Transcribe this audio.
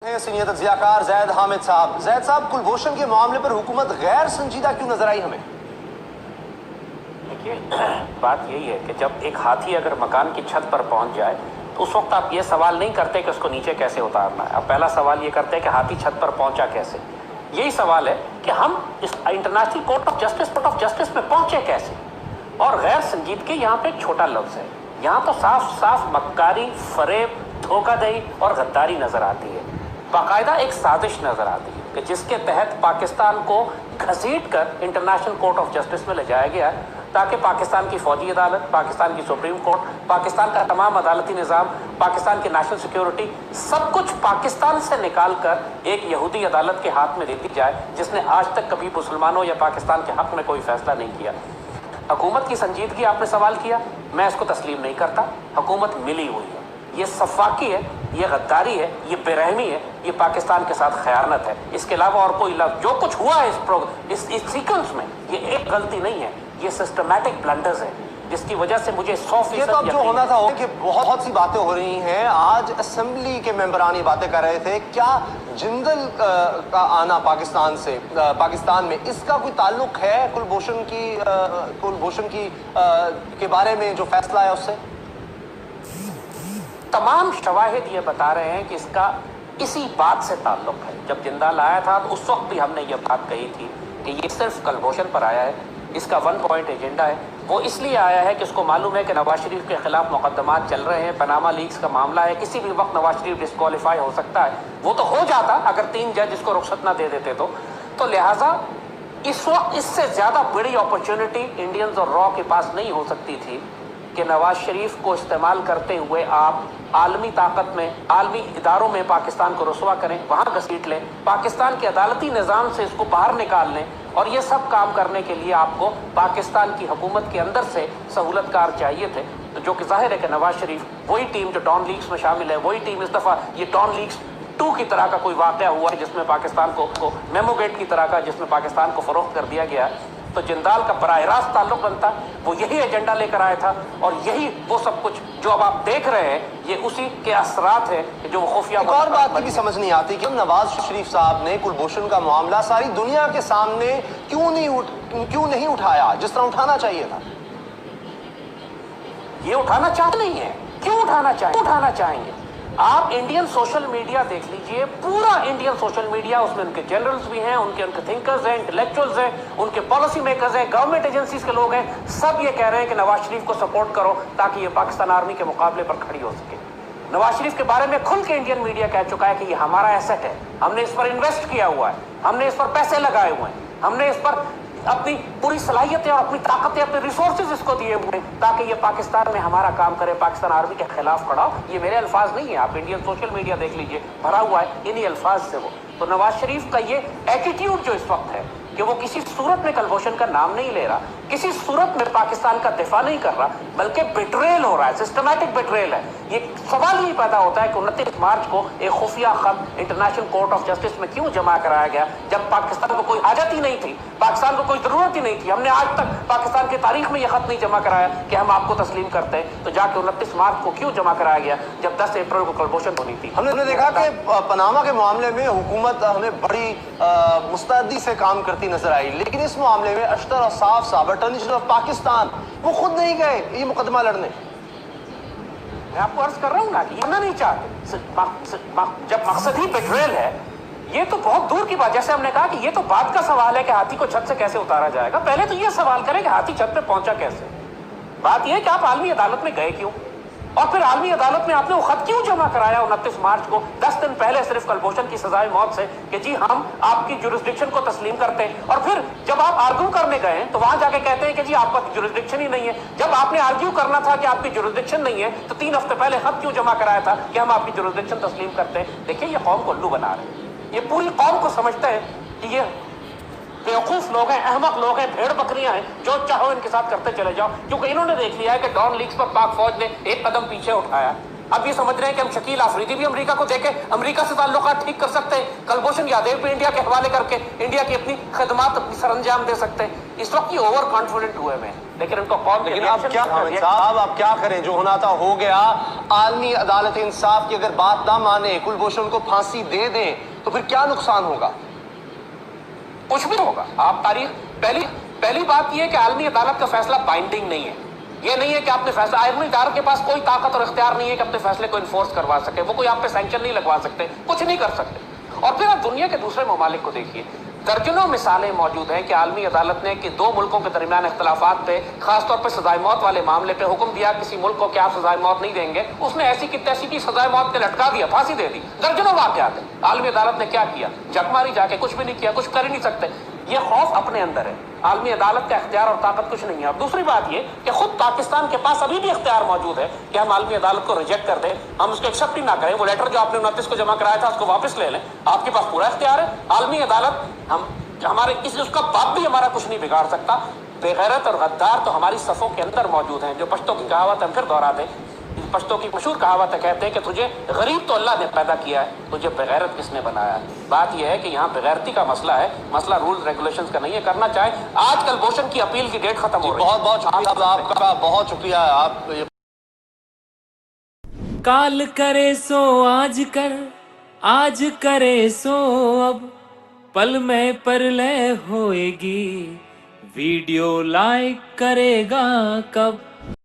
Senior तज्जियाकार ज़ैद हामिद साहब। ज़ैद साहब, कुलभूषण के मामले पर हुकूमत गैर संजीदा क्यों नजर आई हमें? देखिए, बात यही है कि जब एक हाथी अगर मकान की छत पर पहुंच जाए तो उस वक्त आप ये सवाल नहीं करते कि उसको नीचे कैसे उतारना है। आप पहला सवाल ये करते हैं कि हाथी छत पर पहुंचा कैसे। यही सवाल है कि हम इस इंटरनेशनल कोर्ट ऑफ जस्टिस में पहुंचे कैसे। और गैर संजीदगी यहाँ पे एक छोटा लफ्ज है। यहाँ तो साफ साफ मक्कारी, फरेब, धोखाधड़ी और गद्दारी नजर आती है। बाकायदा एक साजिश नजर आती है कि जिसके तहत पाकिस्तान को घसीट कर इंटरनेशनल कोर्ट ऑफ जस्टिस में ले जाया गया ताकि पाकिस्तान की फौजी अदालत, पाकिस्तान की सुप्रीम कोर्ट, पाकिस्तान का तमाम अदालती निज़ाम, पाकिस्तान की नेशनल सिक्योरिटी, सब कुछ पाकिस्तान से निकाल कर एक यहूदी अदालत के हाथ में दे दी जाए जिसने आज तक कभी मुसलमानों या पाकिस्तान के हक में कोई फैसला नहीं किया। हुकूमत की संजीदगी आपने सवाल किया, मैं इसको तस्लीम नहीं करता। हुकूमत मिली हुई है, ये सफाकी है, ये गद्दारी है, ये बेरहमी है, ये पाकिस्तान के साथ खयानत है। इसके अलावा और कोई लफ्ज जो कुछ हुआ है इस सीक्वेंस में, ये एक गलती नहीं है, ये सिस्टमैटिक ब्लंडर्स है जिसकी वजह से मुझे 100% ये तो अब जो होना था कि बहुत सी बातें हो रही हैं। आज असेंबली के मेंबरान ये बातें कर रहे थे, क्या जिंदल का आना पाकिस्तान में इसका कोई ताल्लुक है कुलभूषण की के बारे में जो फैसला है उससे? तमाम शवाहिद ये बता रहे हैं कि इसका इसी बात से ताल्लुक है। जब जिंदाल आया था तो उस वक्त भी हमने ये बात कही थी कि ये सिर्फ कुलभूषण पर आया है, इसका 1 पॉइंट एजेंडा है। वो इसलिए आया है कि उसको मालूम है कि नवाज शरीफ के खिलाफ मुकदमात चल रहे हैं, पनामा लीक्स का मामला है, किसी भी वक्त नवाज शरीफ डिस्क्वालीफाई हो सकता है। वो तो हो जाता अगर 3 जज इसको रुख्सत ना दे देते तो लिहाजा इस वक्त इससे ज्यादा बड़ी अपॉर्चुनिटी इंडियंस और रॉ के पास नहीं हो सकती थी कि नवाज शरीफ को इस्तेमाल करते हुए आप आलमी ताकत में, आलमी इदारों में पाकिस्तान को रुसवा करें, वहां घसीट लें, पाकिस्तान के अदालती निज़ाम से इसको बाहर निकाल लें। और ये सब काम करने के लिए आपको पाकिस्तान की हुकूमत के अंदर से सहूलतकार चाहिए थे, तो जो कि जाहिर है कि नवाज शरीफ वही टीम जो डॉन लीक्स में शामिल है, वही टीम इस दफ़ा ये डॉन लीक्स 2 की तरह का कोई वाक़या हुआ है जिसमें पाकिस्तान को मेमोगेट की तरह का, जिसमें पाकिस्तान को फरोख्त कर दिया गया है। तो जिंदाल का बराह रास्त ताल्लुक बनता, वो यही एजेंडा लेकर आया था और यही वो सब कुछ जो अब आप देख रहे हैं ये उसी के असरात है जो वो खुफिया। एक और बात भी समझ नहीं आती कि नवाज शरीफ साहब ने कुलभूषण का मामला सारी दुनिया के सामने क्यों नहीं उठाया जिस तरह उठाना चाहिए था। ये उठाना चाहते नहीं है, क्यों उठाना चाहेंगे? आप इंडियन सोशल मीडिया देख लीजिए, पूरा इंडियन सोशल मीडिया, उसमें उनके जनरल्स भी हैं, उनके थिंकर्स हैं, इंटेलेक्चुअल्स हैं, उनके पॉलिसी मेकर्स हैं, गवर्नमेंट एजेंसीज के लोग हैं, सब ये कह रहे हैं कि नवाज शरीफ को सपोर्ट करो ताकि ये पाकिस्तान आर्मी के मुकाबले पर खड़ी हो सके। नवाज शरीफ के बारे में खुल के इंडियन मीडिया कह चुका है कि ये हमारा एसेट है, हमने इस पर इन्वेस्ट किया हुआ है, हमने इस पर पैसे लगाए हुए हैं, हमने इस पर अपनी पूरी सलाहियतें और अपनी ताकतें, अपने रिसोर्सेज इसको दिए हुए हैं ताकि ये पाकिस्तान में हमारा काम करे, पाकिस्तान आर्मी के खिलाफ खड़ा हो। ये मेरे अल्फाज नहीं है, आप इंडियन सोशल मीडिया देख लीजिए, भरा हुआ है इन्हीं अल्फाज से वो। तो नवाज शरीफ का ये एटीट्यूड जो इस वक्त है कि वो किसी सूरत में कुलभूषण का नाम नहीं ले रहा, किसी सूरत में पाकिस्तान का दिफा नहीं कर रहा, बल्कि बिट्रेल हो रहा है, सिस्टमैटिक बिट्रेल है। ये सवाल ही पैदा होता है कि 29 मार्च को एक खुफिया खत इंटरनेशनल कोर्ट ऑफ जस्टिस में क्यों जमा कराया गया जब पाकिस्तान को कोई हाजत ही नहीं थी, पाकिस्तान को कोई जरूरत ही नहीं थी। हमने आज तक पाकिस्तान की तारीख में यह खत नहीं जमा कराया कि हम आपको तस्लीम करते हैं, तो जाके 29 मार्च को क्यों जमा कराया गया जब 10 अप्रैल को कुलभूषण होनी थी। हमने देखा कि पनामा के मामले में हुकूमत हमें बड़ी मुस्तैदी से काम करती नजर आई, लेकिन इस मामले में अशतर और साफ अटॉर्नी जनरल ऑफ पाकिस्तान वो खुद नहीं गए ये मुकदमा लड़ने। मैं आपको अर्ज कर रहा हूं ना कि ये नहीं चाहते, जब मकसद ही बिट्रेल है, ये तो बहुत दूर की बात। जैसे हमने कहा कि ये तो बात का सवाल है कि हाथी को छत से कैसे उतारा जाएगा, पहले तो ये सवाल करें कि हाथी छत पे पहुंचा कैसे। बात यह है कि आप आलमी अदालत में गए क्यों, और फिर आलमी अदालत में आपने वो खत क्यों जमा कराया 29 मार्च को, 10 दिन पहले सिर्फ कुलभूषण की सजाए मौत से, कि जी हम आपकी जुरिस्डिक्शन को तस्लीम करते हैं। और फिर जब आप आर्ग्यू करने गए तो वहां जाके कहते हैं कि जी आपका जुरिस्डिक्शन ही नहीं है। जब आपने आर्ग्यू करना था कि आपकी जुरिस्डिक्शन नहीं है तो 3 हफ्ते पहले खत क्यों जमा कराया था कि हम आपकी जुरिस्डिक्शन तस्लीम करते हैं। देखिए, ये कौम को उल्लू बना रहे हैं, ये पूरी कौम को समझते हैं कि ये बेवकूफ लोग हैं, अहमक लोग हैं, भेड़ बकरियां हैं, जो चाहो इनके साथ करते चले जाओ, क्योंकि इन्होंने देख लिया है कि डॉन लीक्स पर पाक फौज ने एक कदम पीछे उठाया। अब ये समझ रहे हैं कि हम शकील आफरीदी भी अमेरिका को देके अमेरिका से ताल्लुकात ठीक कर सकते हैं, कलभूषण यादव भी इंडिया के हवाले करके इंडिया की अपनी खदमात अपनी सरंजाम दे सकते हैं। इस वक्त ये ओवर कॉन्फिडेंट हुए हैं, लेकिन उनको कौन, लेकिन अब क्या साहब, अब क्या करें, जो होना था हो गया। आलमी अदालत इंसाफ की अगर बात ना माने, कुलभूषण को फांसी दे दें तो फिर क्या नुकसान होगा? कुछ भी होगा। आप तारीख, पहली बात यह है कि आलमी अदालत का फैसला बाइंडिंग नहीं है। ये नहीं है कि आपने फैसला, आलमी अदालत के पास कोई ताकत और इख्तियार नहीं है कि अपने फैसले को इन्फोर्स करवा सके, वो कोई आप पे सैंक्शन नहीं लगवा सकते, कुछ नहीं कर सकते। और फिर आप दुनिया के दूसरे ममालिक को देखिए, दर्जनों मिसालें मौजूद हैं कि आलमी अदालत ने कि दो मुल्कों के दरमियान इख्तलाफात पे, खासतौर पर सजाए मौत वाले मामले पे हुक्म दिया किसी मुल्क को कि आप सजाए मौत नहीं देंगे, उसने ऐसी की तैसी की सजाए मौत के लटका दिया, फांसी दे दी। दर्जनों वाकयात है। आलमी अदालत ने क्या किया? जक मारी जाके, कुछ भी नहीं किया, कुछ कर ही नहीं सकते। ये खौफ अपने अंदर है, आलमी अदालत का इख्तियार और ताकत कुछ नहीं है। और दूसरी बात ये कि खुद पाकिस्तान के पास अभी भी इख्तियार मौजूद है कि हम आलमी अदालत को रिजेक्ट कर दें, हम उसको एक्सेप्ट ही ना करें। वो लेटर जो आपने 29 को जमा कराया था उसको वापस ले लें, आपके पास पूरा इख्तियार है। आलमी अदालत हमारे किसी, उसका बाप भी हमारा कुछ नहीं बिगाड़ सकता। बेगैरत और गद्दार तो हमारी सफ़ों के अंदर मौजूद हैं। जो पश्तों की कहावत हम फिर दोहरा दें, पश्तों की मशहूर कहावत है, कहते हैं कि तुझे गरीब तो अल्लाह ने पैदा किया है, तुझे बेगैरत किसने बनाया है। बात यह है कि यहाँ बेगैरती का मसला है, मसला रूल रेगुलेशंस का नहीं है। करना चाहे, आज कलभूषण की अपील की डेट खत्म हो रही है। बहुत बहुत शुक्रिया आपका, बहुत शुक्रिया। आप काल करे सो आज कर, आज करे सो अब, पल में परलय होएगी, वीडियो लाइक करेगा कब।